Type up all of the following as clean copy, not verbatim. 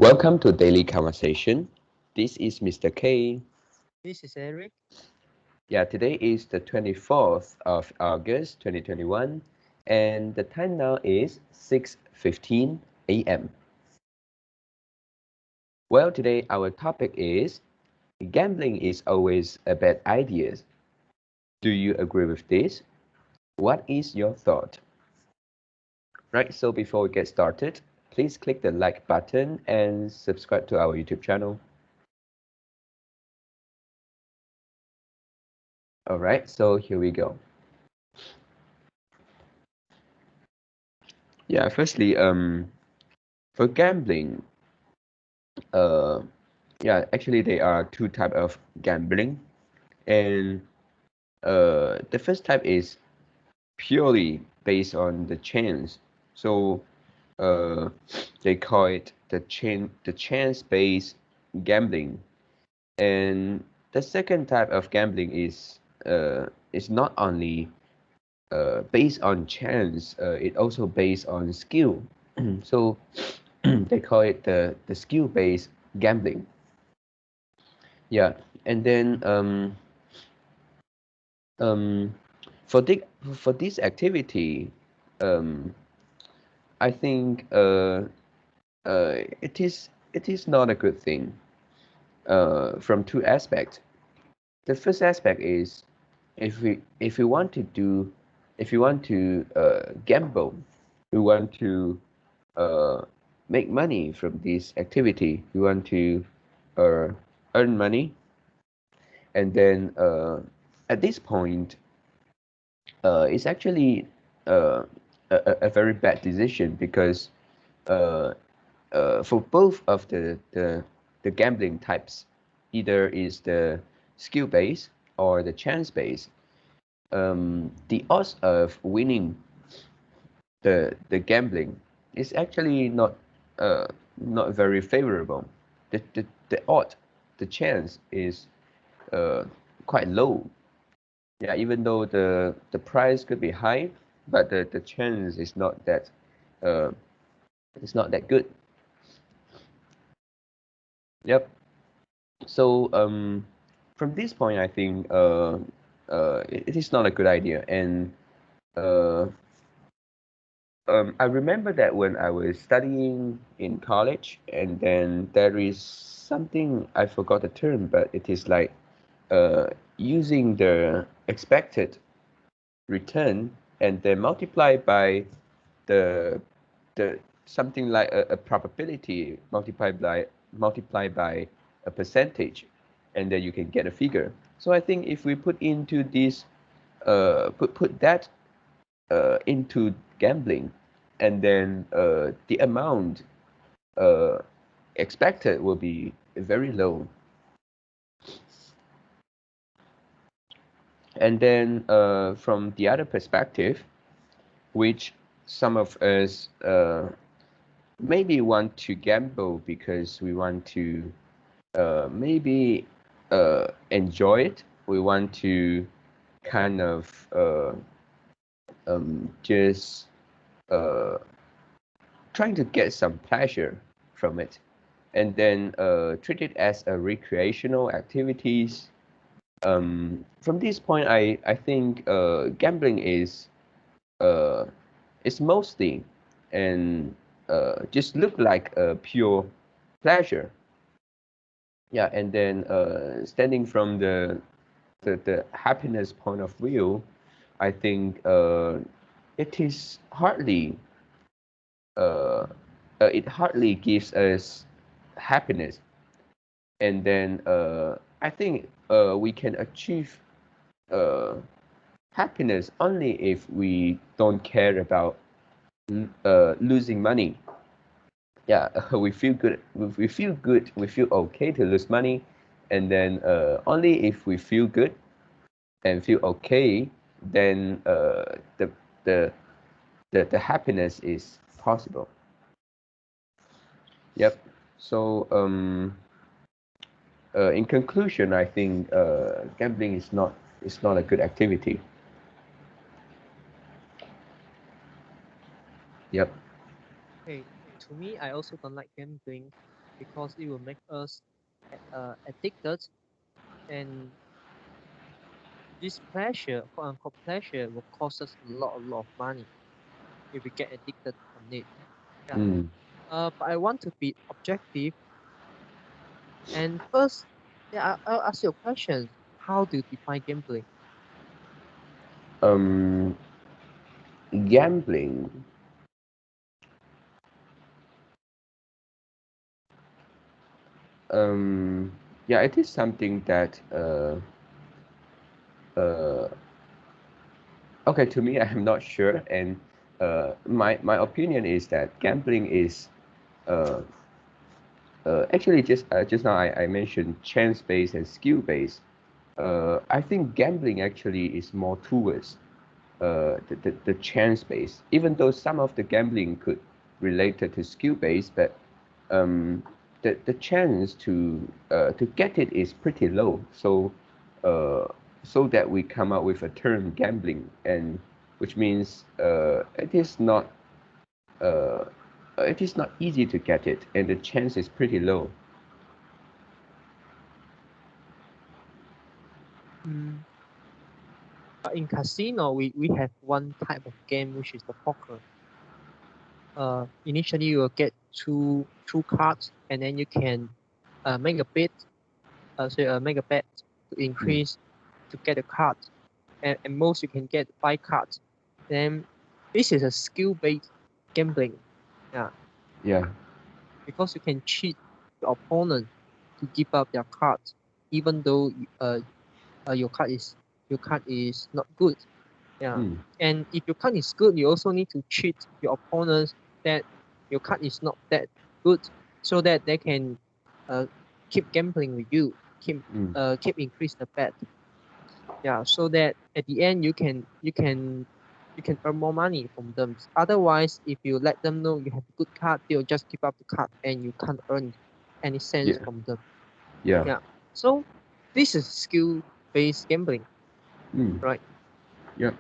Welcome to Daily Conversation. This is Mr. K. This is Eric. Yeah, today is the 24th of August 2021 and the time now is 6:15 a.m. Well, today our topic is gambling is always a bad idea. Do you agree with this? What is your thought? Right, so before we get started, please click the like button and subscribe to our YouTube channel. All right, so here we go. Yeah, firstly, for gambling, uh, yeah, actually there are two types of gambling, and the first type is purely based on the chance. So uh, they call it the chance-based gambling, and the second type of gambling is not only based on chance, it also based on skill. So they call it the skill-based gambling. Yeah, and then um, for the for this activity, um, I think it is not a good thing from two aspects. The first aspect is if we want to do if you want to gamble, you want to uh, make money from this activity, you want to uh, earn money, and then at this point it's actually uh, a very bad decision because uh, for both of the gambling types, either is the skill based or the chance based, the odds of winning the gambling is actually uh, not very favorable. The odd, the chance is uh, quite low. Yeah, even though the price could be high, but the chance is uh, not that good. Yep. So from this point, I think it is not a good idea. And uh, I remember that when I was studying in college, and then there is something I forgot the term, but it is like using the expected return and then multiply by the the something like a probability multiplied by a percentage, and then you can get a figure. So I think if we put into this put that into gambling, and then the amount uh, expected will be very low. And then from the other perspective, which some of us maybe want to gamble because we want to maybe enjoy it. We want to kind of just uh, trying to get some pleasure from it, and then treat it as a recreational activities. From this point, I think gambling uh, is mostly and just look like a pure pleasure. Yeah, and then standing from the happiness point of view, I think it is hardly uh, it hardly gives us happiness. And then I think we can achieve uh, happiness only if we don't care about losing money. Yeah, we feel good. We feel good. We feel okay to lose money, and then only if we feel good and feel okay, then the the the happiness is possible. Yep. So in conclusion, I think gambling is not a good activity. Yep. Hey, to me, I also don't like gambling because it will make us addicted, and this pleasure, quote unquote pleasure, will cost us a lot of money if we get addicted on it. Yeah. Mm. But I want to be objective. And first, yeah, I'll ask you a question. How do you define gambling? Um, Gambling. Yeah, it is something that uh, okay, to me, I'm not sure, and my opinion is that gambling is uh, actually just now I mentioned chance based and skill based. I think gambling actually is more towards the chance based, even though some of the gambling could relate to skill based, but the chance to get it is pretty low. Uh, so that we come up with a term gambling, and which means uh, it is not easy to get it, and the chance is pretty low. Mm, but in casino, we have one type of game which is the poker. Initially you will get two cards, and then you can make a bet. Make a bet to Mm. increase to get a card, and most you can get 5 cards. Then this is a skill-based gambling. Yeah, Yeah. because you can cheat your opponent to give up their cards, even though your card is not good. Yeah, Mm. and if your card is good, you also need to cheat your opponents that your card is not that good, so that they can uh, keep gambling with you, Mm. keep increase the bet. Yeah, so that at the end you can earn more money from them. Otherwise, if you let them know you have a good card, they'll just give up the card and you can't earn any cents Yeah. from them. Yeah. Yeah, so this is skill based gambling, Mm. right? Yeah.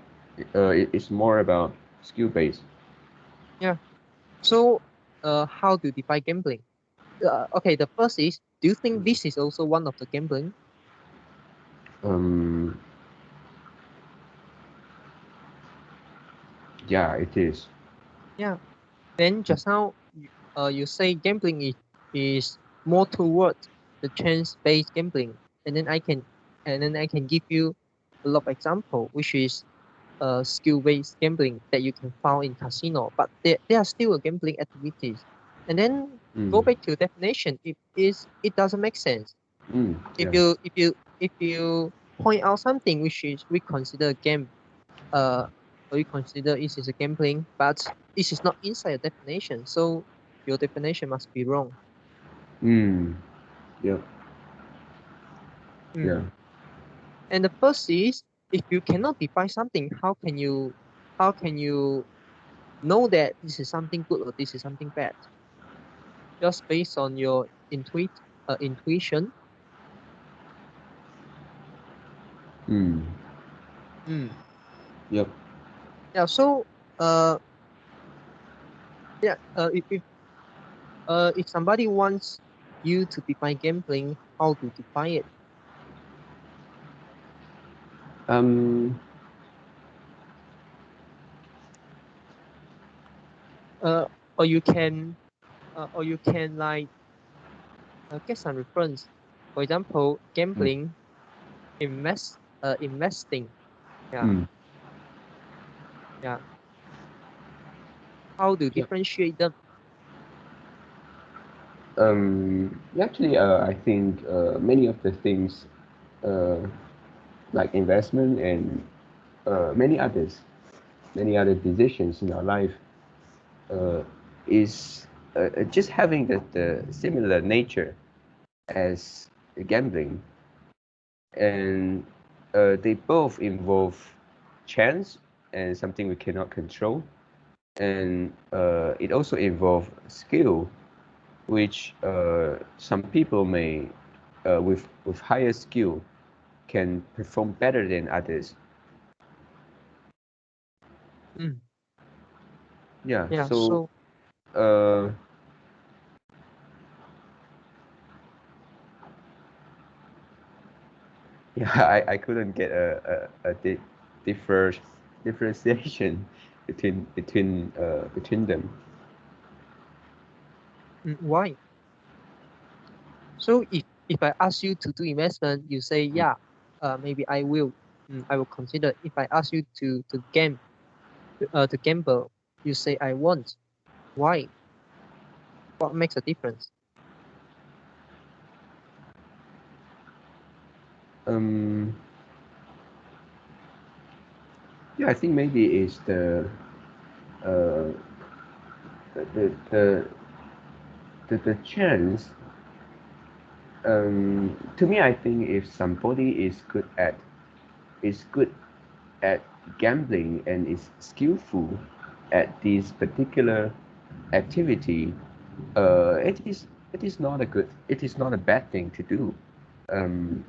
It's more about skill based. Yeah. So how to define gambling? Okay, the first is, do you think this is also one of the gambling? Um, yeah, it is. Yeah. Then just now, you say gambling is more towards the chance-based gambling, and then I can give you a lot of example, which is skill-based gambling that you can find in casino, but they are still a gambling activities. And then Mm. go back to definition, it doesn't make sense. Mm. If Yeah. you point out something which is we consider a game, uh, we consider it is a gambling, but this is not inside a definition, so your definition must be wrong. Mm. Yeah. Mm. Yeah. And the first is, if you cannot define something, how can you know that this is something good or this is something bad? Just based on your intuition. Mm. Mm. Yep. Yeah. So uh yeah if somebody wants you to define gambling, how to define it? Um. Uh, or you can like get some reference. For example, Mm. gambling, investing. Yeah, Mm. yeah. How to Yep. differentiate them? Actually, I think many of the things, uh, like investment and many others, many other decisions in our life, uh, is just having the similar nature as gambling, and they both involve chance and something we cannot control, and it also involves skill, which some people may, with higher skill, can perform better than others. Mm. Yeah. Yeah. So So uh, Yeah, I couldn't get a differentiation between them. Why? So if I ask you to do investment, you say Mm. yeah, maybe I will. I will consider. If I ask you to gamble, you say I won't. Why? What makes a difference? Um, yeah, I think maybe it's uh, the the the chance. To me, I think if somebody is good at gambling and is skillful at this particular activity, it is not a bad thing to do, um,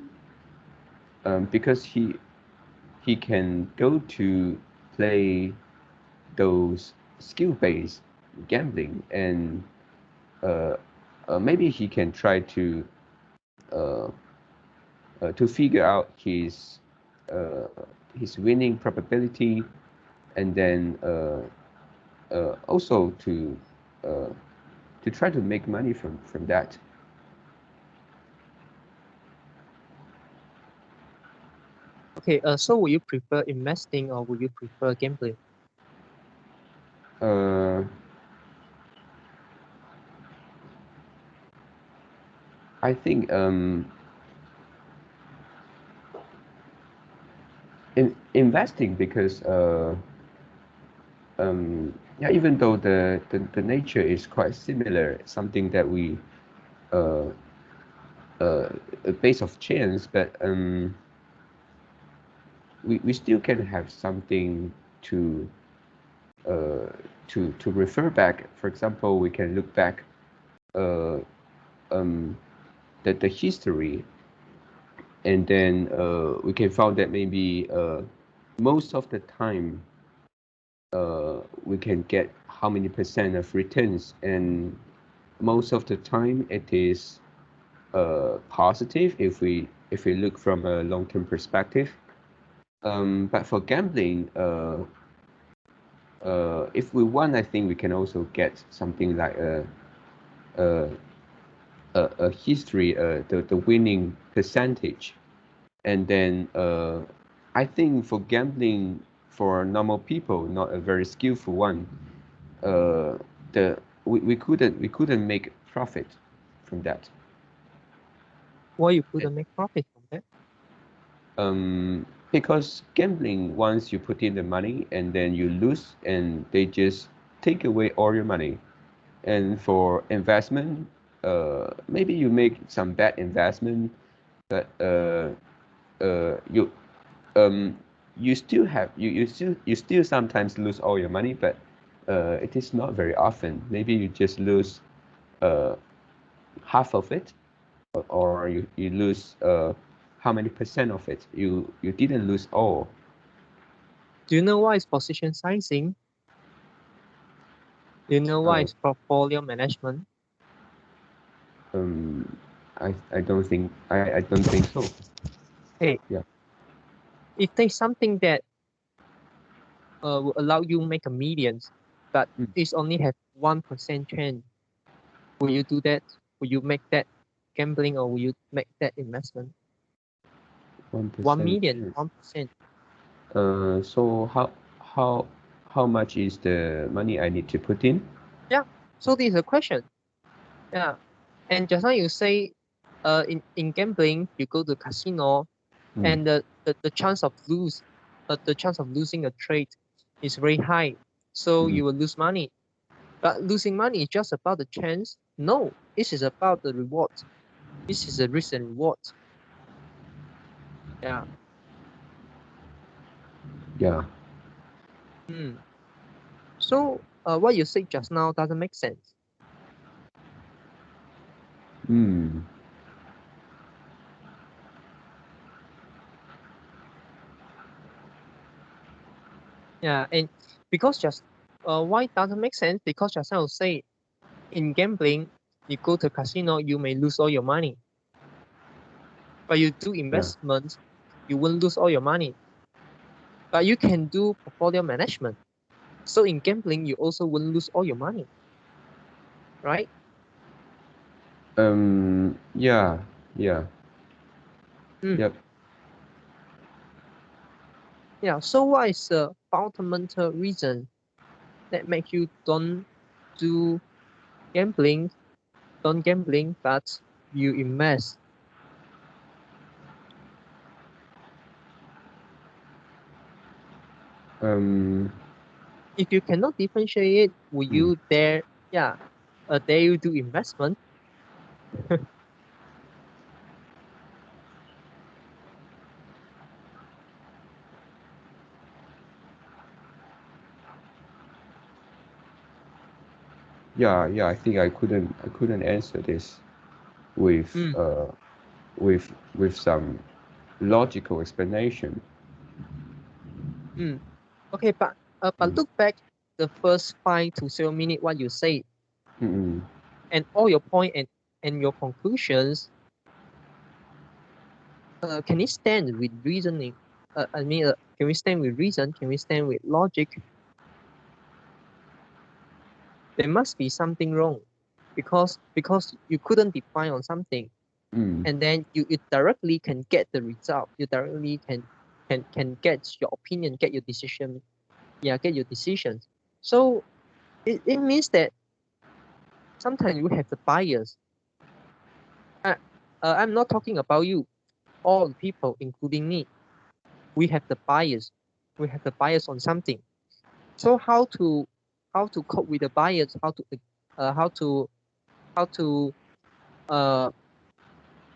because he can go to play those skill-based gambling, and uh, maybe he can try uh, to figure out uh, his winning probability, and then also uh, to try to make money from that. Okay. So would you prefer investing or would you prefer gambling? Uh, I think in investing, because yeah, even though the nature is quite similar, something that we uh, a base of chance, but we still can have something to uh, to refer back. For example, we can look back uh, um, the history, and then we can find that maybe most of the time we can get how many percent of returns, and most of the time it is positive if we look from a long-term perspective. But for gambling, if we want, I think we can also get something like a, a history, the winning percentage. And then I think for gambling, for normal people, not a very skillful one, uh, we couldn't make profit from that. Why you couldn't make profit from that? Because gambling, once you put in the money and then you lose, and they just take away all your money. And for investment, maybe you make some bad investment, but you um, you still have you still sometimes lose all your money, but it is not very often. Maybe you just lose uh, half of it, or you lose how many percent of it. You didn't lose all. Do you know what is position sizing? Do you know what Uh, is portfolio management? um, I don't think so. Hey, Yeah. if there's something that will allow you make a millions, but Mm, it's only have 1% chance, will you do that? Will you make that gambling or will you make that investment? 1 1% million, chance. 1%. So how how much is the money I need to put in? Yeah. So this is a question. Yeah. And just now you say, in gambling, you go to casino Mm, and the chance of the chance of losing a trade is very high. So mm, you will lose money. But losing money is just about the chance. No, this is about the reward. This is a risk and reward. Yeah. yeah. Hmm. So what you said just now doesn't make sense. Mm, Yeah, and because just why doesn't make sense? Because just now you say in gambling, you go to casino, you may lose all your money. But you do yeah. investment. you won't lose all your money. But you can do portfolio management. So in gambling, you also won't lose all your money, right? Yeah, yeah, Mm. yep. Yeah. So what is the fundamental reason that make you do gambling, don't gambling, but you invest? Um, If you cannot differentiate, will mm, you dare? Yeah, dare you do investment? yeah, yeah. I think I couldn't answer this with Mm, with some logical explanation. mm. Okay, but Mm, look back the first 5 to 7 minutes what you say mm, and all your point and your conclusions. Can it stand with reasoning? Can we stand with reason? Can we stand with logic? There must be something wrong because you couldn't define on something mm, and then you directly can get the result. You directly can get your opinion, get your decision. Yeah, get your decisions. So it means that sometimes you have the bias. Uh, I'm not talking about you. All the people, including me, we have the bias. We have the bias on something. So how to cope with the bias? Uh, how to how to uh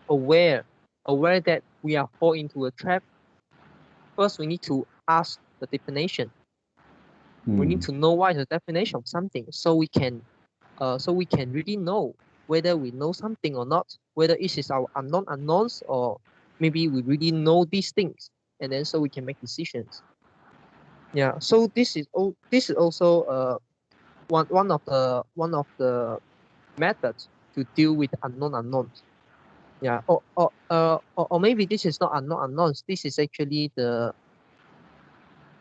aware aware that we are fall into a trap? First, we need to ask the definition. We need mm, to know what is the definition of something, so we can really know whether we know something or not, whether it is our unknown unknowns or maybe we really know these things, and then so we can make decisions. Yeah. So this is also one of the methods to deal with unknown unknowns. Yeah. Or maybe this is not unknown unknowns. This is actually the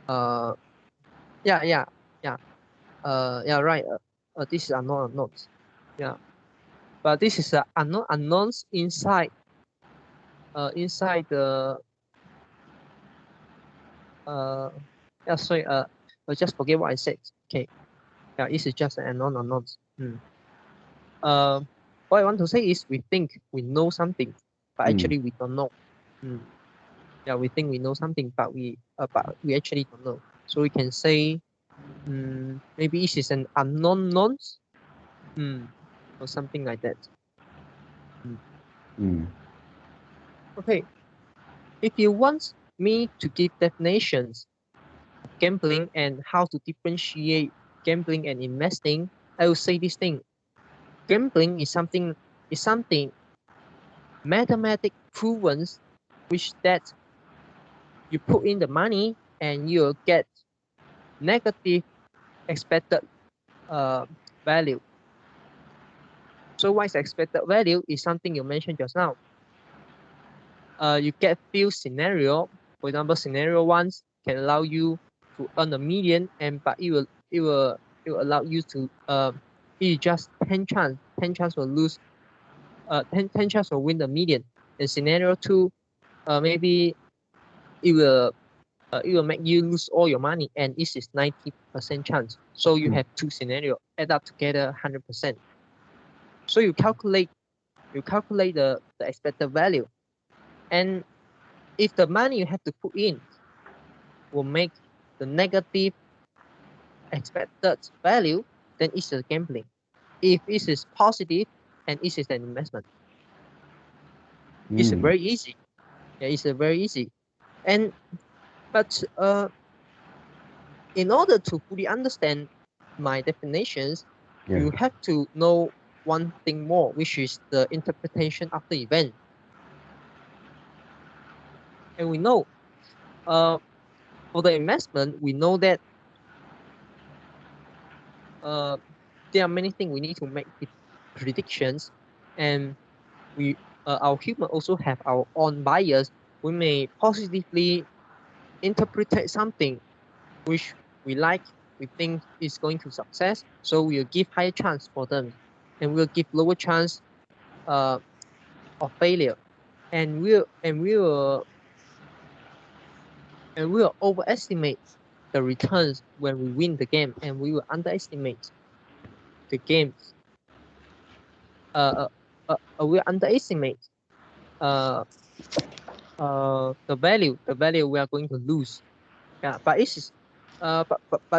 uh yeah yeah yeah yeah right. This is unknown unknowns. Yeah. But this is a unknown unknowns inside the uh yeah sorry I just forget what I said. Okay. Yeah, this is just an unknown unknowns. Uh, what I want to say is we think we know something, but mm, actually we don't know. Mm. Yeah, we think we know something, but we actually don't know. So we can say maybe this is an unknown knowns, mm, or something like that. Mm. mm, Okay, if you want me to give definitions of gambling and how to differentiate gambling and investing, I will say this thing. Gambling is something mathematic proven, which that you put in the money and you'll get negative expected uh, value. So what is expected value is something you mentioned just now. You get few scenario. For example, scenario one can allow you to earn 1 million, and but it will allow you to it just 10 chance will lose 10 chance will win 1 million. In scenario two, maybe it will it will make you lose all your money, and this is 90% chance. So you mm, have two scenarios add up together 100%. So you calculate the expected value, and if the money you have to put in will make the negative expected value, then it's a gambling. If it is positive, and it is an investment. It's mm, very easy. Yeah, it's very easy. And but in order to fully understand my definitions, yeah. you have to know one thing more, which is the interpretation after event. And we know, uh, for the investment, we know that uh, there are many things we need to make the predictions, and we our human also have our own bias we may positively interpret something which we like, we think is going to success, so we'll give higher chance for them, and we'll give lower chance of failure, and we'll overestimate the returns when we win the game, and we will underestimate the games. We underestimate the value we are going to lose. Yeah, but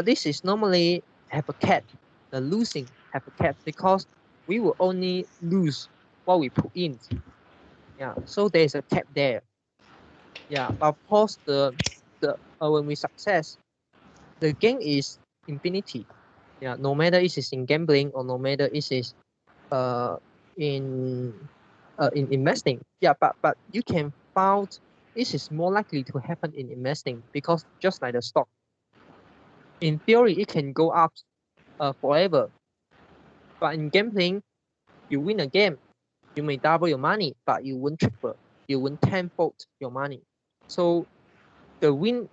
this is normally have a cap. The losing have a cap because we will only lose what we put in. Yeah, so there's a cap there. Yeah, but of course when we success, the gain is infinity. Yeah, no matter it is in gambling or no matter it is uh in investing. Yeah, but you can found this is more likely to happen in investing because just like the stock, in theory it can go up forever. But in gambling, you win a game, you may double your money, but you won't triple, you won't tenfold your money. So the win,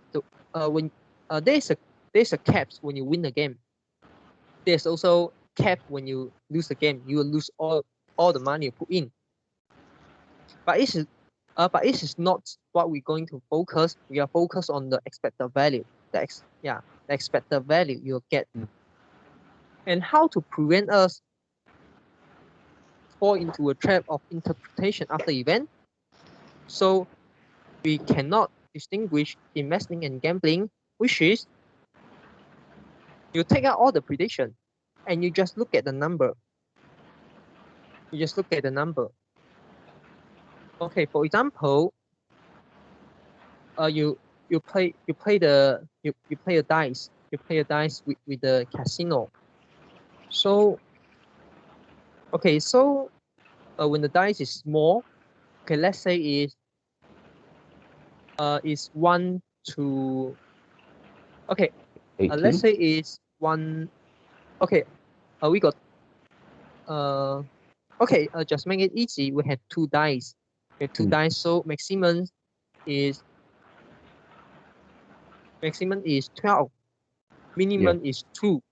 when there's a caps when you win a game. There's also cap when you lose a game. You will lose all the money you put in. But it is not what we're going to focus. We are focused on the expected value. The expected value you'll get. And how to prevent us fall into a trap of interpretation after event. So we cannot distinguish investing and gambling, which is you take out all the prediction and you just look at the number. You just look at the number. Okay, for example, you play a dice. You play a dice with the casino. So okay, so when the dice is small, okay, let's say is 1 to, okay, let's say is 1, okay, we got okay, just make it easy. We have 2 dice. We have 2 dice, so maximum is 12. Minimum is 2.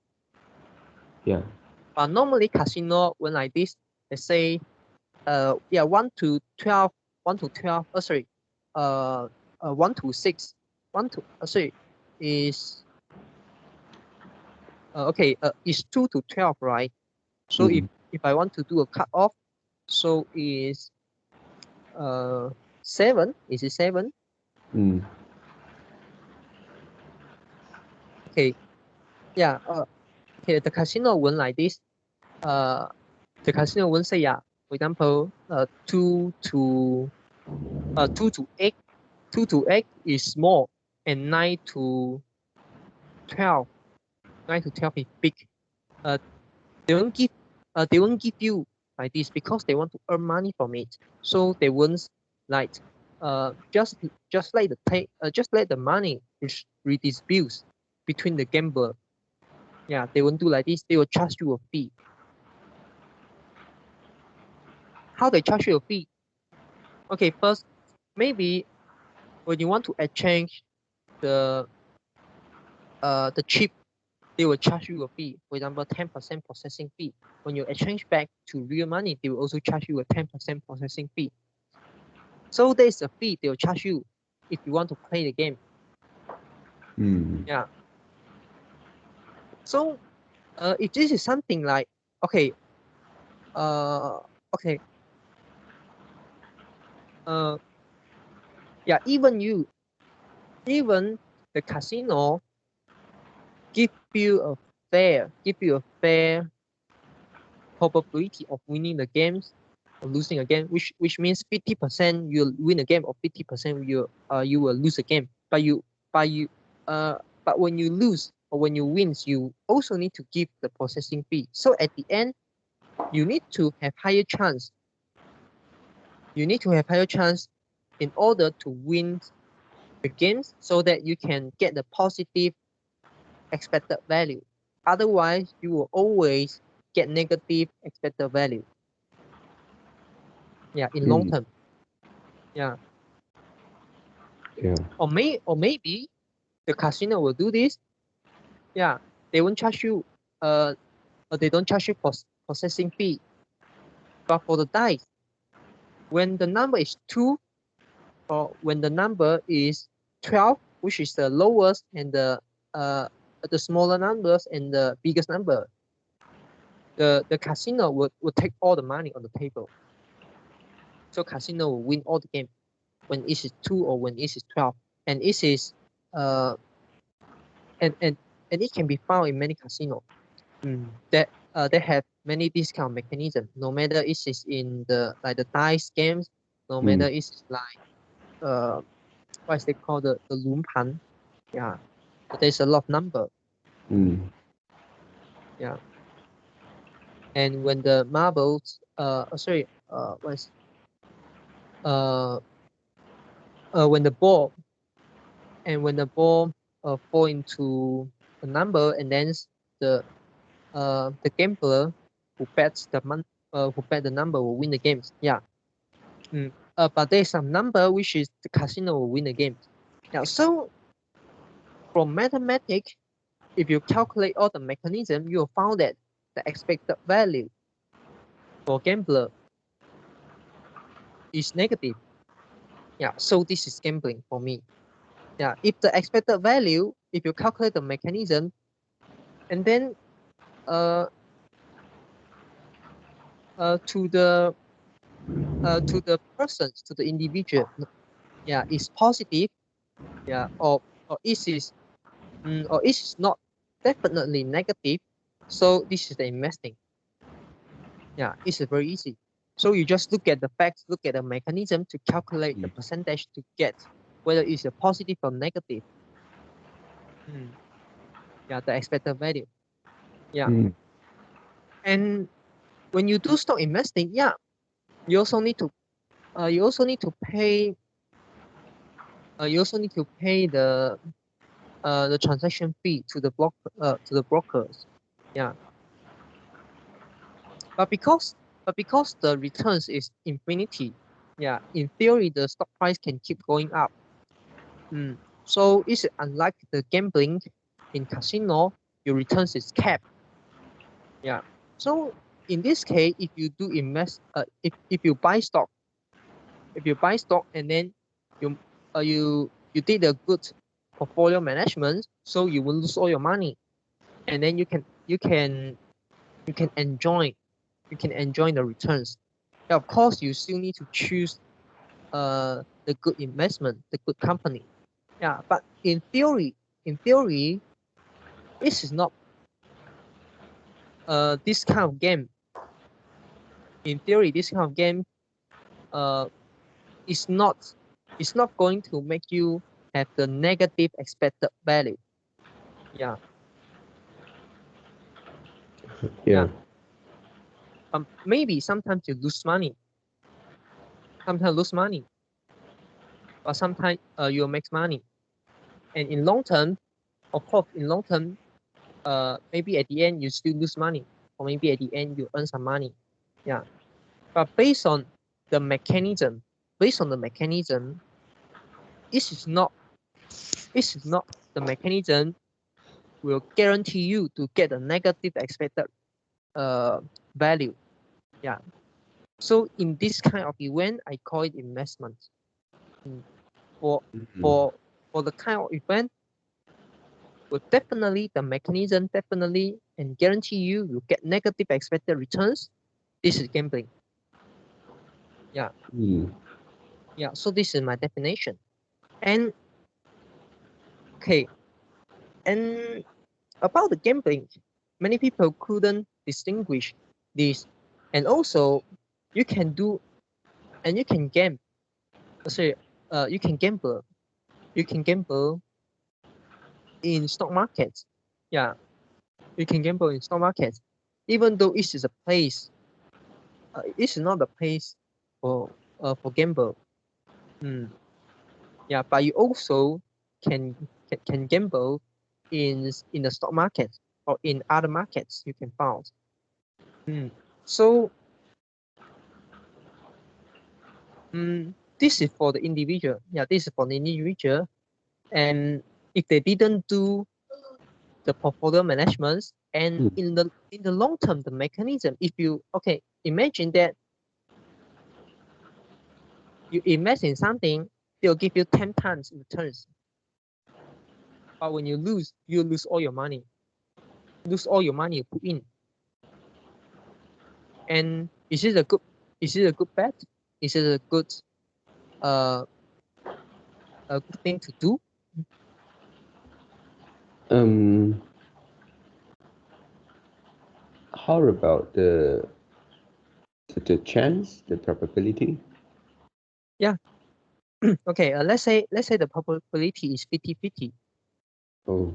Yeah. But normally casino when like this, let's say 1 to 12, 1 to 12, sorry, 1 to 6, 1 to sorry, is okay, is 2 to 12, right? So if I want to do a cut off, so is 7, is it 7? Okay, yeah, okay, the casino won't like this. The casino won't say, yeah, for example, 2 to 8. 2 to 8 is small, and 9 to 12, 9 to 12 is big. They won't give you like this because they want to earn money from it. So they won't like just let the money redistribute between the gambler. Yeah, they won't do like this. They will charge you a fee. How they charge you a fee? Okay, first, maybe when you want to exchange the chip, they will charge you a fee. For example, 10% processing fee. When you exchange back to real money, they will also charge you a 10% processing fee. So there's a fee they will charge you if you want to play the game. Yeah. So if this is something like, okay, okay, yeah, even the casino give you a fair probability of winning the games or losing a game, which means 50% you'll win a game or 50% you will lose a game. But when you lose or when you win, you also need to give the processing fee. So at the end, you need to have higher chance. You need to have higher chance in order to win the games so that you can get the positive expected value. Otherwise, you will always get negative expected value. Yeah, in long term. Yeah. Yeah. Or maybe the casino will do this. Yeah, they won't charge you. They don't charge you for processing fee. But for the dice, when the number is 2, or when the number is 12, which is the lowest and the smaller numbers and the biggest number, the casino will take all the money on the table. So casino will win all the game when it is 2 or when it is 12. And it is uh and it can be found in many casinos that they have many discount mechanism. No matter it is in the dice games, no matter it is like what is it called, the 轮盘. Yeah, there's a lot of number. Yeah, and when the marbles what's when the ball fall into a number, and then the gambler who bets the number will win the games. Yeah. But there's some number which is the casino will win the game. Yeah. So from mathematics, if you calculate all the mechanism, you will find that the expected value for gambler is negative. Yeah. So this is gambling for me. Yeah. If the expected value, if you calculate the mechanism, and then to the persons, to the individual, yeah, is positive. Yeah. Or it is not definitely negative. So this is the investing. Yeah, it's very easy. So you just look at the facts, look at the mechanism to calculate the percentage to get whether it's a positive or negative. Yeah, the expected value. Yeah. And when you do stock investing, yeah, you also need to pay the transaction fee to the brokers. Yeah. But because the returns is infinity, yeah, in theory the stock price can keep going up. So it's unlike the gambling in casino, your returns is capped. Yeah. So in this case, if you do invest, if you buy stock, and then you did a good portfolio management, so you will lose all your money, and then you can enjoy the returns. Yeah, of course, you still need to choose the good investment, the good company. Yeah, but in theory, this is not this kind of game. In theory, this kind of game is not going to make you have the negative expected value. Yeah. Yeah. Maybe sometimes you lose money. But sometimes you make money. And in long term, of course, maybe at the end you still lose money, or maybe at the end you earn some money. Yeah. But based on the mechanism, this is not the mechanism will guarantee you to get a negative expected value. Yeah. So in this kind of event, I call it investment. For the kind of event, will definitely the mechanism definitely and guarantee you get negative expected returns. This is gambling. Yeah. Yeah. So this is my definition. And okay. And about the gambling, many people couldn't distinguish this. And also, you can do and you can gamble. Sorry, you can gamble. You can gamble in stock markets. Yeah, you can gamble in stock markets, even though it is a place. It's not a place for gamble. Yeah, but you also can gamble in the stock market or in other markets you can find. So this is for the individual. Yeah, this is for the individual. And if they didn't do the portfolio management, and in the long term, the mechanism, if you imagine that you invest in something, they'll give you 10 times returns. But when you lose all your money. Lose all your money you put in. And is it a good bet? Is it a good thing to do? How about the chance, the probability? Yeah. Okay. Let's say the probability is 50-50. Oh.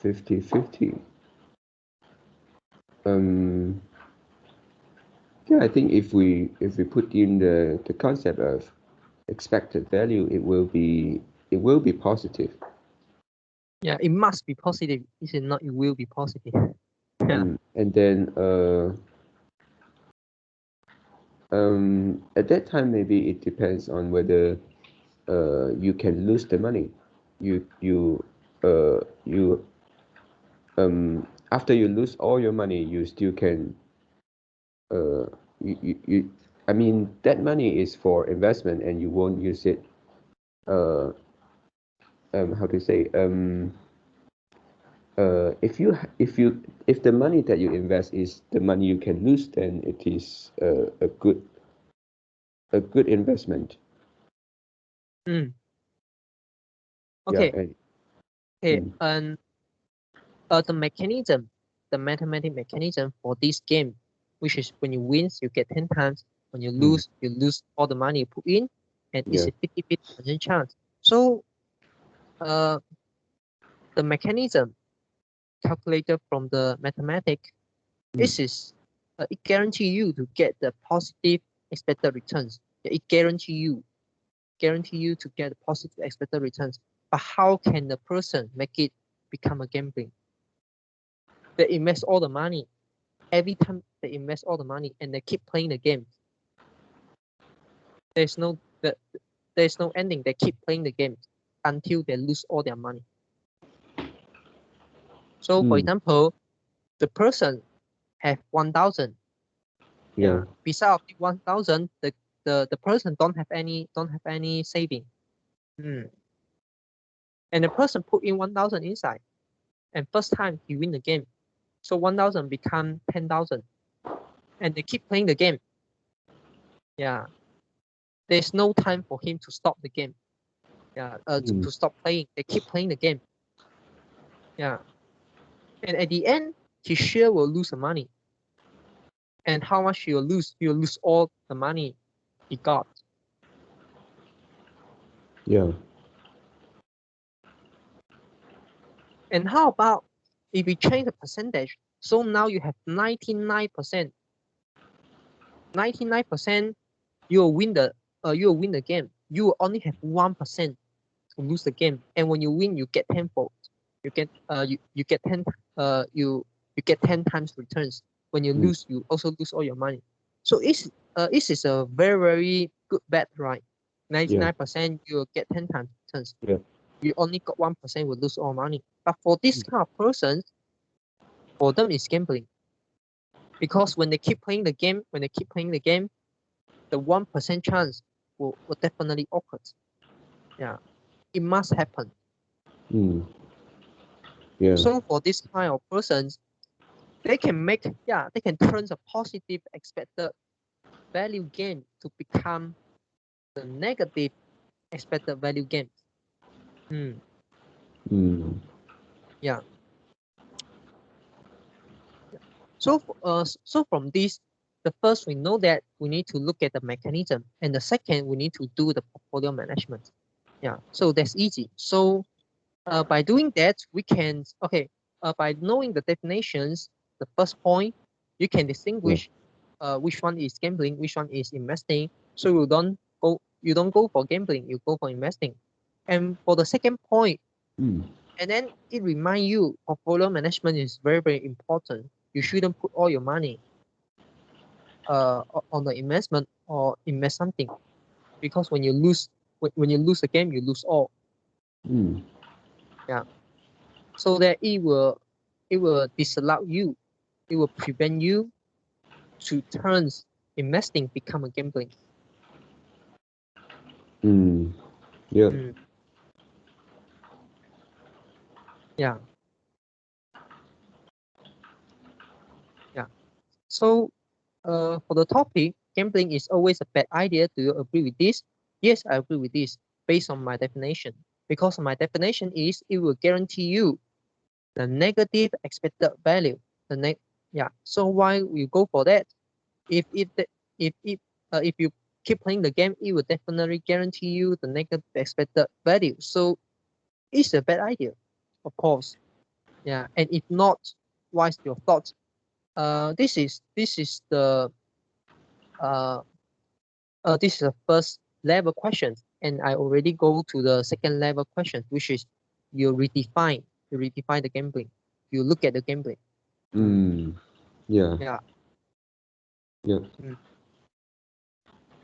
50-50. Yeah, I think if we put in the concept of expected value, it will be positive. Yeah, it must be positive. Is it not? It will be positive. Yeah. And then at that time maybe it depends on whether you can lose the money. After you lose all your money, you still can I mean that money is for investment and you won't use it how to say if the money that you invest is the money you can lose, then it is a good investment. Okay. Yeah, And the mechanism, the mathematical mechanism for this game, which is when you win, you get 10 times. When you lose all the money you put in, and it's a 50% chance. So the mechanism calculated from the mathematics, it guarantees you to get the positive expected returns. It guarantee you to get positive expected returns. But how can the person make it become a gambling? They invest all the money. Every time they invest all the money and they keep playing the game. There's no ending. They keep playing the game until they lose all their money. So for example, the person have 1,000. Yeah. Besides 1,000, the person don't have any saving. And the person put in 1,000 inside, and first time he win the game, so 1,000 become 10,000, and they keep playing the game. Yeah, there's no time for him to stop the game. Yeah, to stop playing. They keep playing the game. Yeah, and at the end, he sure will lose the money. And how much he will lose? He will lose all the money he got. Yeah. And how about if we change the percentage? So now you have 99%. 99%, you will win the game. You will only have 1% to lose the game. And when you win, you get tenfold. You get 10 times returns. When you lose, you also lose all your money. So this is a very, very good bet, right? 99% you will get 10 times returns. Yeah. You only got 1% will lose all money. But for this kind of persons, for them it's gambling. Because when they keep playing the game, the 1% chance will definitely occur. Yeah, it must happen. Yeah. So for this kind of persons, they can turn a positive expected value gain to become the negative expected value gain. Yeah. So from this, the first we know that we need to look at the mechanism, and the second we need to do the portfolio management. Yeah. So that's easy. So by doing that, we can by knowing the definitions, the first point, you can distinguish which one is gambling, which one is investing. So you don't go for gambling, you go for investing. And for the second point, and then it reminds you portfolio management is very, very important. You shouldn't put all your money on the investment or invest something, because when you lose the game, you lose all. Yeah. So that it will disallow you, it will prevent you to turn investing become a gambling. Yeah. Yeah. Yeah. So for the topic, gambling is always a bad idea. Do you agree with this? Yes, I agree with this based on my definition. Because my definition is it will guarantee you the negative expected value. So why we go for that? If you keep playing the game, it will definitely guarantee you the negative expected value. So it's a bad idea, of course. Yeah, and if not, what's your thoughts? This is the first level question, and I already go to the second level question, which is you redefine the gambling. You look at the gambling. Yeah. Yeah. Yeah.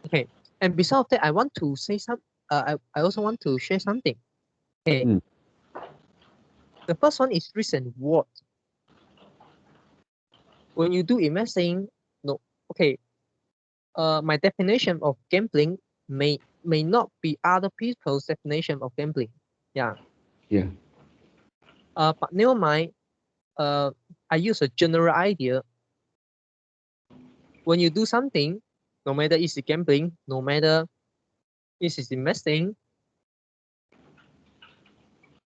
Okay. And besides that, I want to say some. I also want to share something. Okay. The first one is risk and reward. When you do investing, no. Okay. My definition of gambling may not be other people's definition of gambling. Yeah. Yeah. But never mind. I use a general idea. When you do something, no matter it's gambling, no matter it's investing,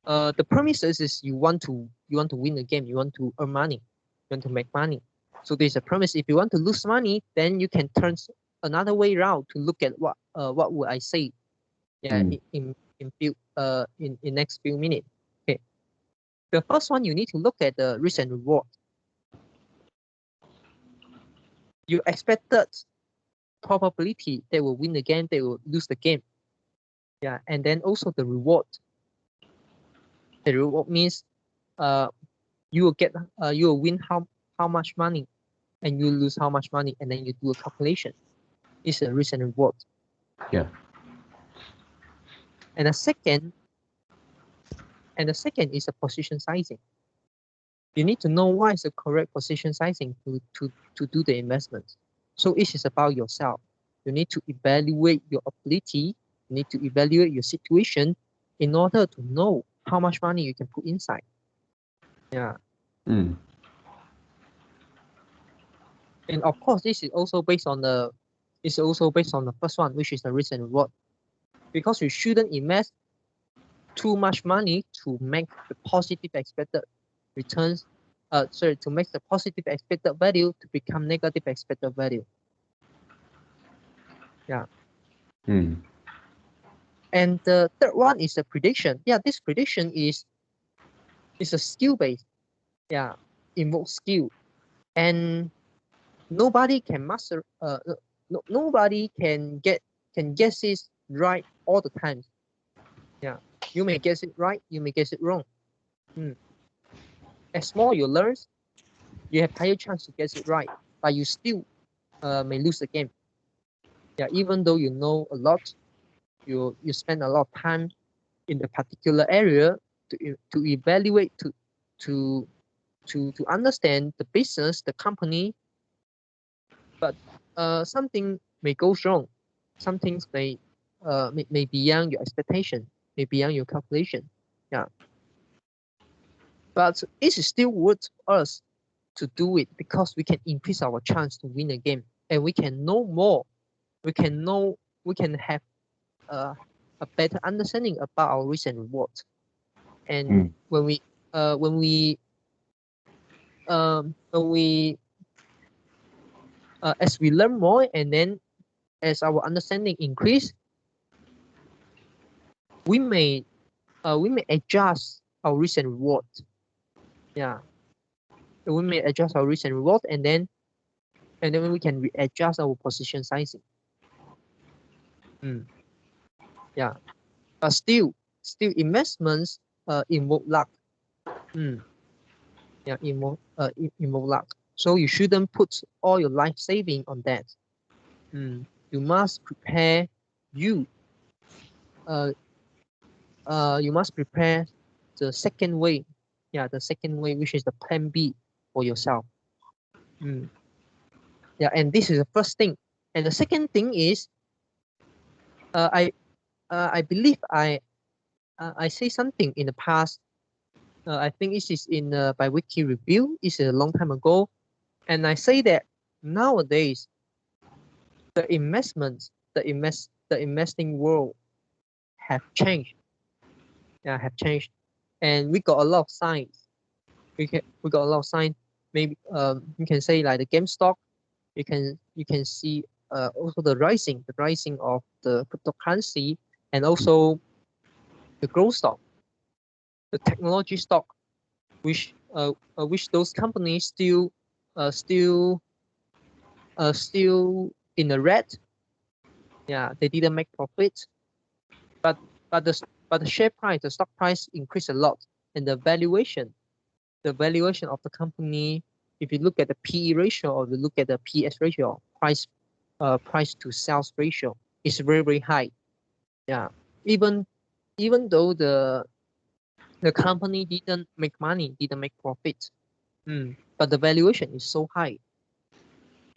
the premise is you want to win the game, you want to earn money, you want to make money. So there's a premise. If you want to lose money, then you can turn another way around to look at what would I say. Yeah, in next few minutes. Okay. The first one, you need to look at the risk and reward. You expected probability they will win the game, they will lose the game. Yeah, and then also the reward. The reward means you will win how much money, and you lose how much money, and then you do a calculation. It's a risk and reward. Yeah. And the second is a position sizing. You need to know what is the correct position sizing to do the investment. So it is about yourself. You need to evaluate your ability. You need to evaluate your situation in order to know how much money you can put inside. Yeah. And of course, this is also based on the first one, which is the risk and reward. Because you shouldn't invest too much money to make the positive expected returns. To make the positive expected value to become negative expected value. Yeah. And the third one is the prediction. Yeah, this prediction is a skill based. Yeah, involves skill, and nobody can master. Nobody can guess it right all the time. Yeah, you may guess it right, you may guess it wrong. As more you learn, you have higher chance to guess it right, but you still may lose the game. Yeah, even though you know a lot, you spend a lot of time in the particular area to evaluate to understand the business, the company, but something may go wrong. Some things may beyond your expectation, may beyond your calculation. Yeah. But it is still worth us to do it because we can increase our chance to win a game, and we can know more. We can have a better understanding about our risk and reward. And when we as we learn more, and then as our understanding increase, we may adjust our risk and reward. Yeah, we may adjust our risk and reward, and then we can readjust our position sizing. Yeah, but still investments involve luck. Yeah, involve luck. So you shouldn't put all your life saving on that. You must prepare you. You must prepare the second way. Yeah, the second way, which is the plan B for yourself. Yeah, and this is the first thing. And the second thing is, I believe I say something in the past. I think this is in by Wiki Review. It's a long time ago, and I say that nowadays the investing world have changed. Yeah, have changed, and we got a lot of signs. We got a lot of signs. Maybe you can say like the GameStop. You can see also the rising of the cryptocurrency, and also the growth stock, the technology stock, which those companies still in the red. Yeah, they didn't make profit, but the share price, the stock price increased a lot, and the valuation of the company, if you look at the PE ratio or you look at the PS ratio, price to sales ratio, is very, very high. Yeah, even though the company didn't make money, didn't make profit, but the valuation is so high.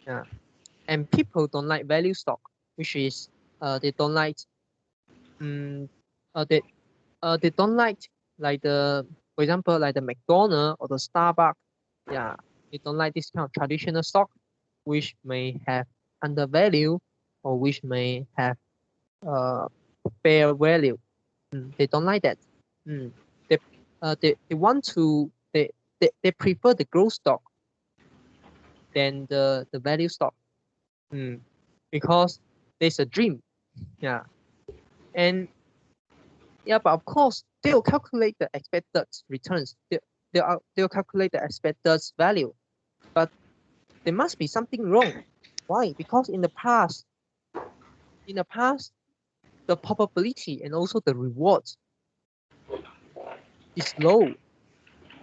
Yeah, and people don't like value stock, which is they don't like they don't like the, for example, like the McDonald's or the Starbucks. Yeah, they don't like this kind of traditional stock, which may have undervalue or which may have fair value. They don't like that. They want to they prefer the growth stock than the value stock. Because there's a dream. Yeah, and yeah, but of course they'll calculate the expected returns. They'll calculate the expected value, but there must be something wrong. Why? Because in the past, the probability and also the rewards is low.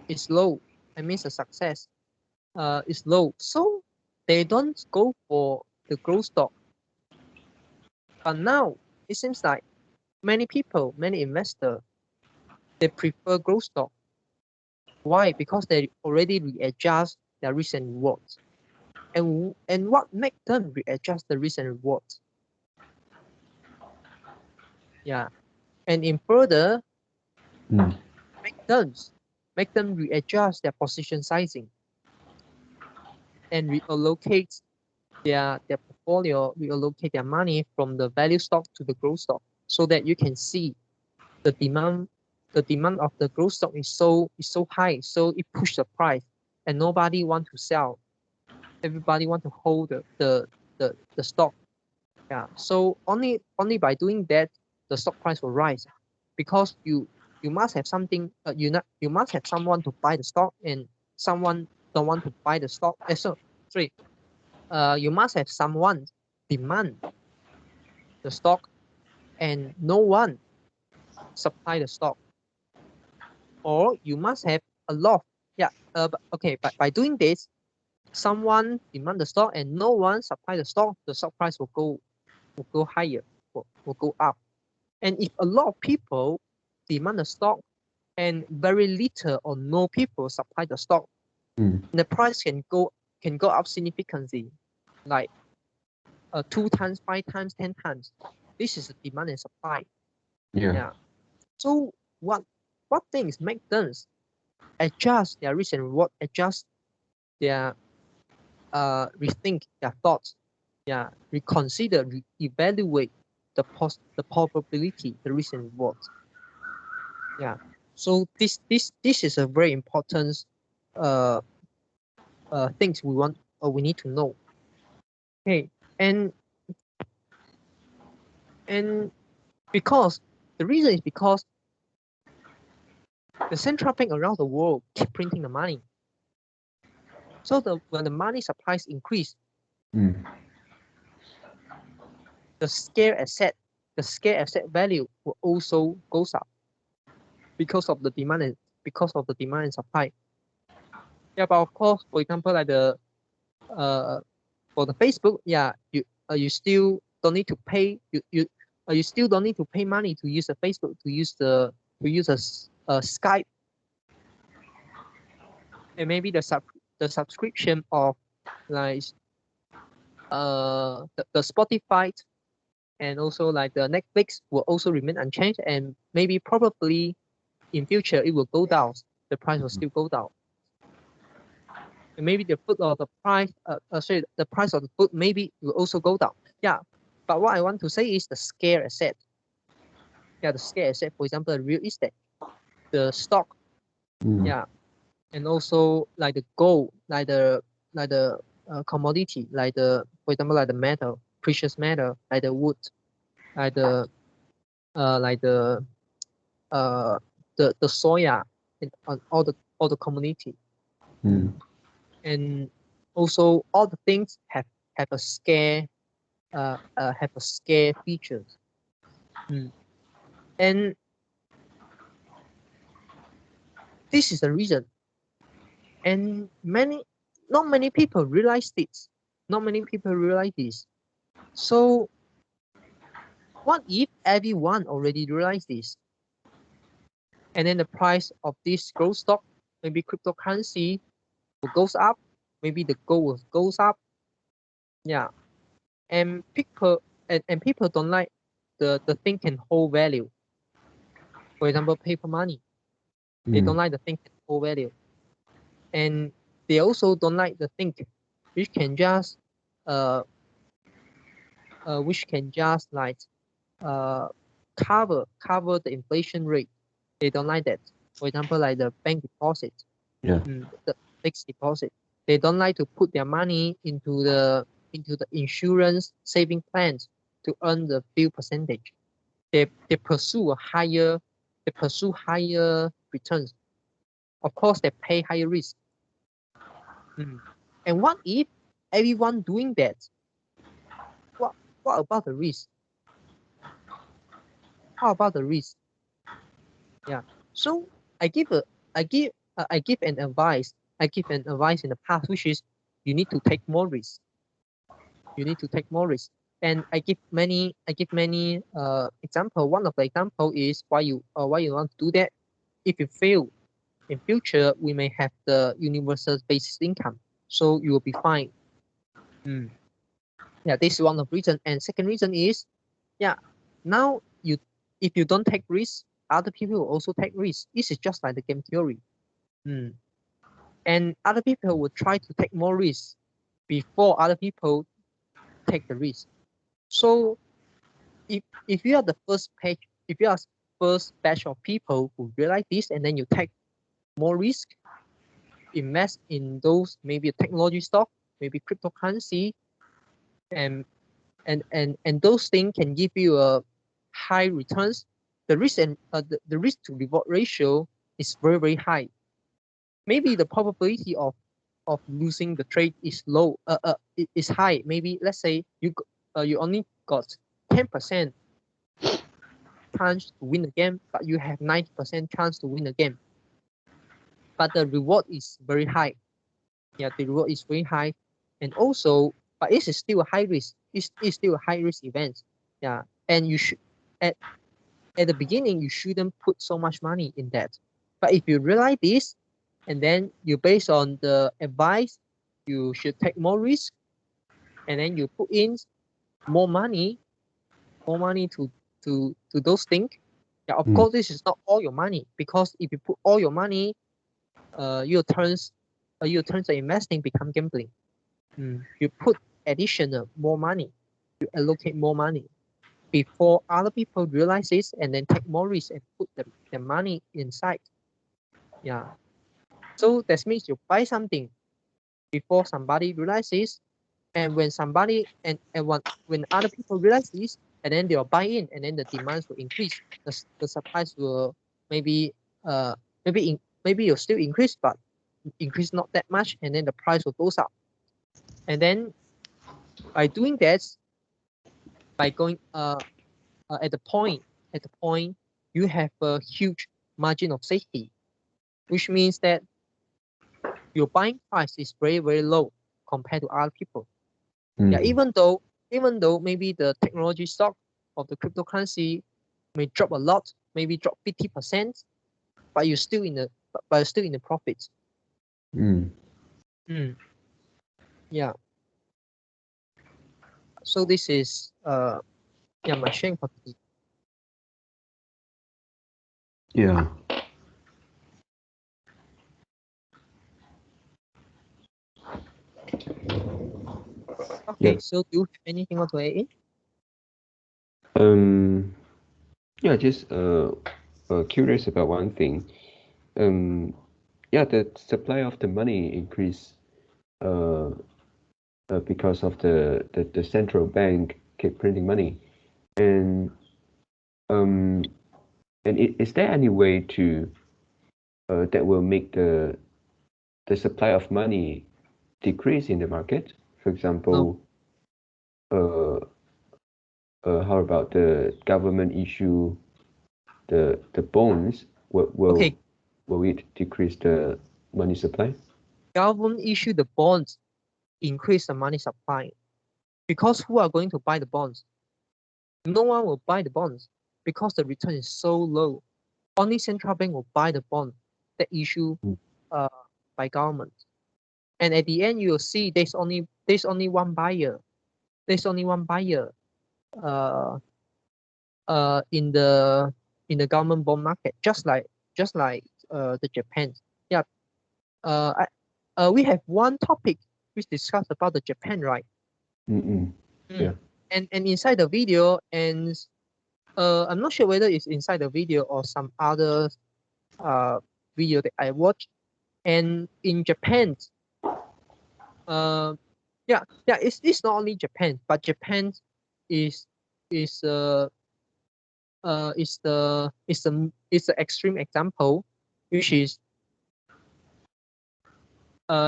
It's low. I mean, the success is low. So they don't go for the growth stock. But now it seems like many people, many investors, they prefer growth stock. Why? Because they already readjust their risk and rewards. And what makes them readjust the risk and rewards? Yeah. And in further, make them readjust their position sizing and reallocate their portfolio, reallocate their money from the value stock to the growth stock, so that you can see the demand of the growth stock is so high, so it pushed the price, and nobody want to sell. Everybody want to hold the stock. Yeah. So only by doing that, the stock price will rise, because you must have something. You must have someone to buy the stock, and someone don't want to buy the stock. You must have someone demand the stock, and no one supply the stock. Or you must have a lot. But by doing this, someone demand the stock and no one supply the stock price will go higher, will go up. And if a lot of people demand the stock and very little or no people supply the stock, the price can go up significantly, like 2 times, 5 times, 10 times. This is the demand and supply. Yeah. So what things make them adjust their risk and reward, adjust their rethink their thoughts, reconsider, evaluate the probability, the risk and reward. So this is a very important things we need to know. Okay, and because the reason is because the central bank around the world keep printing the money. So when the money supplies increase, the scale asset value will also goes up because of the demand and supply. Yeah, but of course, for example, like the for the Facebook, yeah, you still don't need to pay. You still don't need to pay money to use the Facebook, to use a Skype, and maybe the subscription of like the Spotify and also like the Netflix will also remain unchanged, and maybe probably in future it will go down. The price will still go down. And maybe the food or the price, the price of the food maybe will also go down. Yeah, but what I want to say is the scale asset. Yeah, the scale asset, for example, the real estate, the stock, yeah, and also like the gold, like the commodity, like the, for example, like the metal, precious metal, like the wood, like the like the soya, and on all the community. And also all the things have a scale features. And this is the reason, and not many people realize this. Not many people realize this. So what if everyone already realized this, and then the price of this growth stock, maybe cryptocurrency, will goes up, maybe the gold goes up, yeah, and people don't like the thing can hold value. For example, paper money, they don't like the thing can hold value, and they also don't like the thing which can just like cover the inflation rate. They don't like that. For example, like the bank deposit, the fixed deposit. They don't like to put their money into the insurance saving plans to earn the few percentage. They pursue higher returns. Of course, they pay higher risk. And what if everyone doing that? What about the risk? How about the risk? Yeah. So I give an advice. I give an advice in the past, which is you need to take more risk. You need to take more risk. And I give many example. One of the example is why you want to do that. If you fail in future, we may have the universal basic income, so you will be fine. Yeah, this is one of the reason. And second reason is, yeah, now if you don't take risk, other people will also take risk. This is just like the game theory. And other people will try to take more risk before other people take the risk. So if you are the first batch of people who realize this, and then you take more risk, invest in those maybe technology stock, maybe cryptocurrency, and those things can give you a high returns. The risk and the risk to reward ratio is very, very high. Maybe the probability of losing the trade is low. Is high. Maybe let's say you only got 10% chance to win the game, but you have 90% chance to win the game. But the reward is very high. Yeah, the reward is very high, and also, but it is still a high risk. It's still a high risk event. Yeah, and you should at the beginning you shouldn't put so much money in that. But if you realize this, and then you based on the advice, you should take more risk, and then you put in more money to those things. Yeah, of course, this is not all your money, because if you put all your money, your turns the investing become gambling. You put additional more money, you allocate more money before other people realize this, and then take more risk and put the money inside. Yeah. So that means you buy something before somebody realizes, and when somebody and when other people realize this, and then they'll buy in, and then the demands will increase. The supplies will maybe you'll still increase, but increase not that much, and then the price will goes up. And then by doing that, by going at the point you have a huge margin of safety, which means that your buying price is very, very low compared to other people. Yeah, even though maybe the technology stock of the cryptocurrency may drop a lot, maybe drop 50%, but you're still in the profit. Yeah. So this is my sharing for today. Yeah. Okay, Yep. so do you have anything else to add in? Yeah, just curious about one thing. Yeah, the supply of the money increase because of the central bank keep printing money, and is there any way to that will make the supply of money decrease in the market? For example, how about the government issue the bonds? Okay, Will it decrease the money supply? government issue the bonds, increase the money supply. Because who are going to buy the bonds? No one will buy the bonds because the return is so low. Only central bank will buy the bond that issue by government. And at the end, you will see there's only one buyer. There's only one buyer in the government bond market, just like the Japan. Yeah. We have one topic which discuss about the Japan, right? Yeah. And inside the video, and I'm not sure whether it's inside the video or some other video that I watched. And in Japan, it's not only Japan, but Japan is the extreme example, which is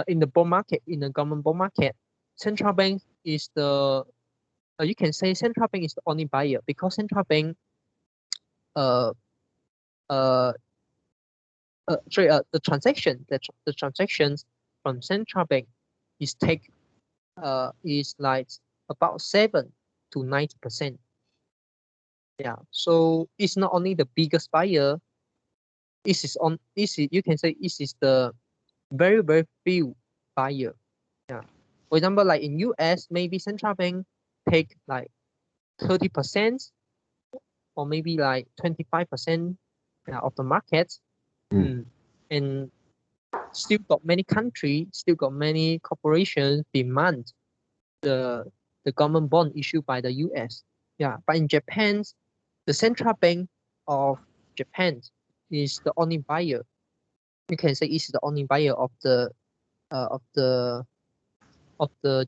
in the bond market, in the government bond market, central bank is the you can say central bank is the only buyer, because central bank the transactions from central bank is like about 7 to 90%. Yeah, so it's not only the biggest buyer. You can say this is the very few buyer. Yeah, for example, like in US, maybe central bank take like 30% or maybe like 25% of the market. And still got many countries, still got many corporations demand the government bond issued by the US. Yeah, but in Japan, the central bank of Japan is the only buyer. You can say it's the only buyer of the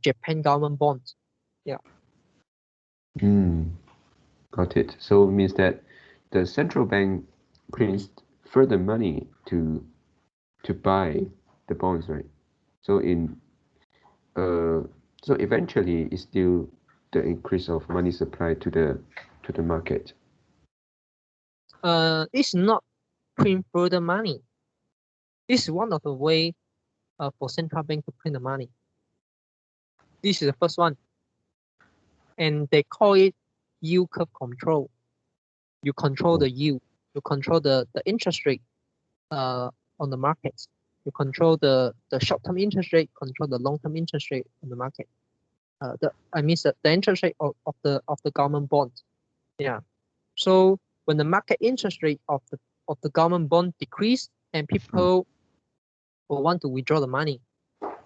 Japan government bonds. Yeah. Got it. So it means that the central bank prints further money to buy the bonds, right? So so eventually it's still the increase of money supply to the market. It's not print further money. This is one of the way for central bank to print the money. This is the first one, and they call it yield curve control. You control the yield, you control the interest rate on the markets. You control the short-term interest rate, control the long-term interest rate on the market. The interest rate of the government bond. Yeah. So when the market interest rate of the government bond decrease, and people will want to withdraw the money.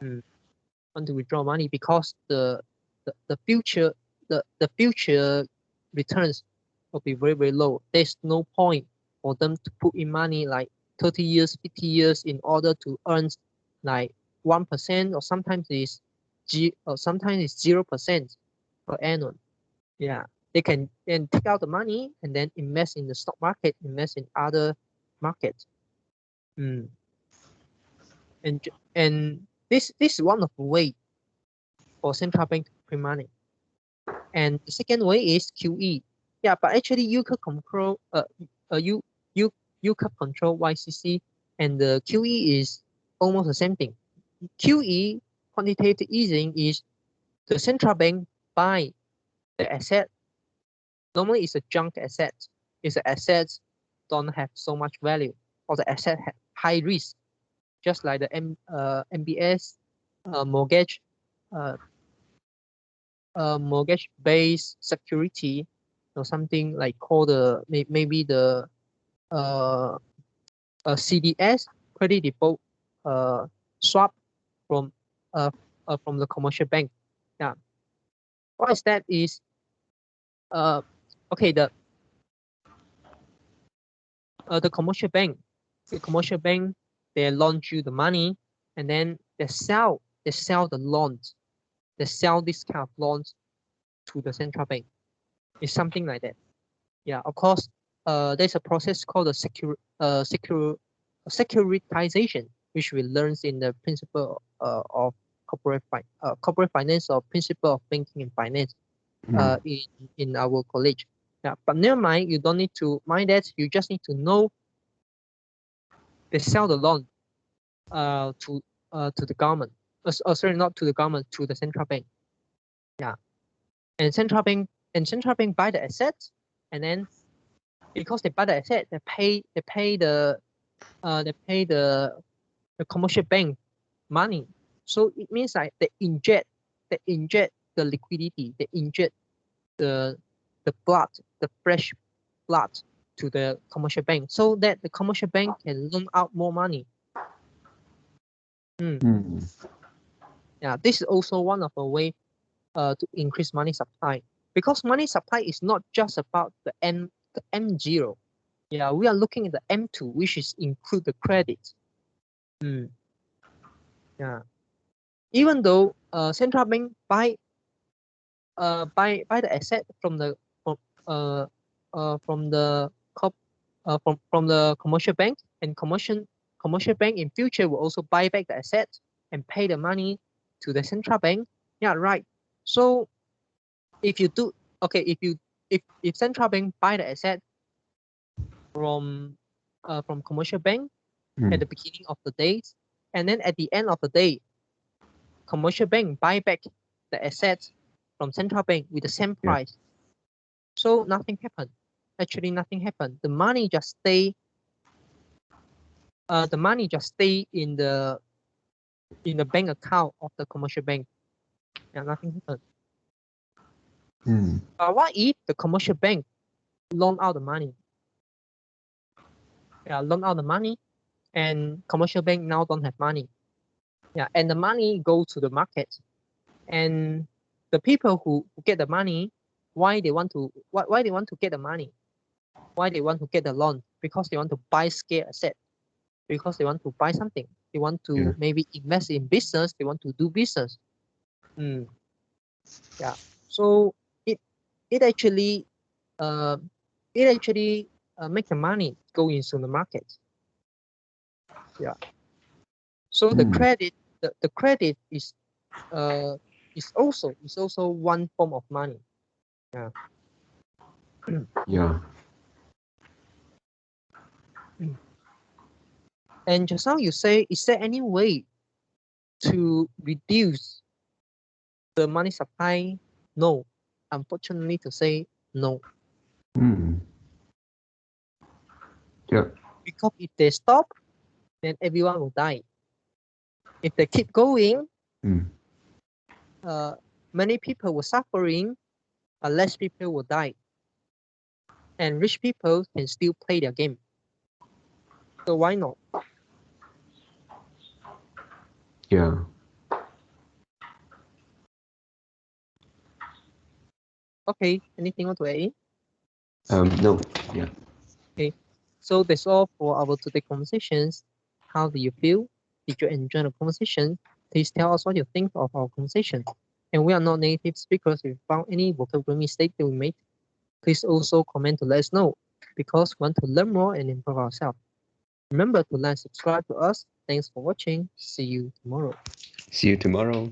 Want to withdraw money because the future returns will be very low. There's no point for them to put in money like 30 years, 50 years in order to earn like 1%, or sometimes it's 0% per annum. Yeah, they can then take out the money and then invest in the stock market, invest in other markets. And this is one of the way for central bank to print money. And the second way is QE. Yeah, but actually you could control you could control YCC, and the QE is almost the same thing. QE quantitative easing is the central bank buy the asset. Normally, it's a junk asset. It's an asset don't have so much value, or the asset have high risk, just like the MBS mortgage mortgage-based security, or something like called the maybe the CDS, credit default swap from the commercial bank. Yeah, what is that is okay, the commercial bank, they loan you the money, and then they sell the loans, they sell this kind of loans to the central bank. It's something like that. Yeah, of course. There's a process called the securitization, which we learned in the principle of corporate finance, or principle of banking and finance in our college. Yeah, but never mind, you don't need to mind that. You just need to know they sell the loan to the government. Sorry, not to the government, to the central bank. Yeah, and central bank buy the assets, and then because they buy the asset, they pay the commercial bank money. So it means like they inject the liquidity, they inject the blood, the fresh blood to the commercial bank, so that the commercial bank can loan out more money. Yeah, this is also one of the way to increase money supply, because money supply is not just about the M0. Yeah, we are looking at the M2, which is include the credit. Yeah, even though central bank buy the asset from the commercial bank, and commercial bank in future will also buy back the asset and pay the money to the central bank. Yeah, right. So if you do if central bank buy the asset from commercial bank at the beginning of the day, and then at the end of the day, commercial bank buy back the assets from central bank with the same price. So nothing happened. Actually, nothing happened. The money just stay. In the bank account of the commercial bank. Yeah, nothing happened. But what if the commercial bank loan out the money? Yeah, loan out the money, and commercial bank now don't have money. Yeah, and the money go to the market, and the people who get the money, why they want to get the money? Why they want to get the loan? Because they want to buy scale asset. Because they want to buy something. They want to maybe invest in business. They want to do business. Yeah. So it actually make the money go into the market. Yeah. So the credit is also one form of money. Yeah. Yeah. And just now you say, is there any way to reduce the money supply? No. Unfortunately, to say no. Yeah. Because if they stop, then everyone will die. If they keep going, many people will suffering, but less people will die. And rich people can still play their game. So why not? Yeah. Okay, anything want to add in? No. Yeah. Okay, so that's all for our today conversations. How do you feel? Did you enjoy the conversation? Please tell us what you think of our conversation. And we are not native speakers. If you found any vocabulary mistake that we made, please also comment to let us know, because we want to learn more and improve ourselves. Remember to like and subscribe to us. Thanks for watching. See you tomorrow. See you tomorrow.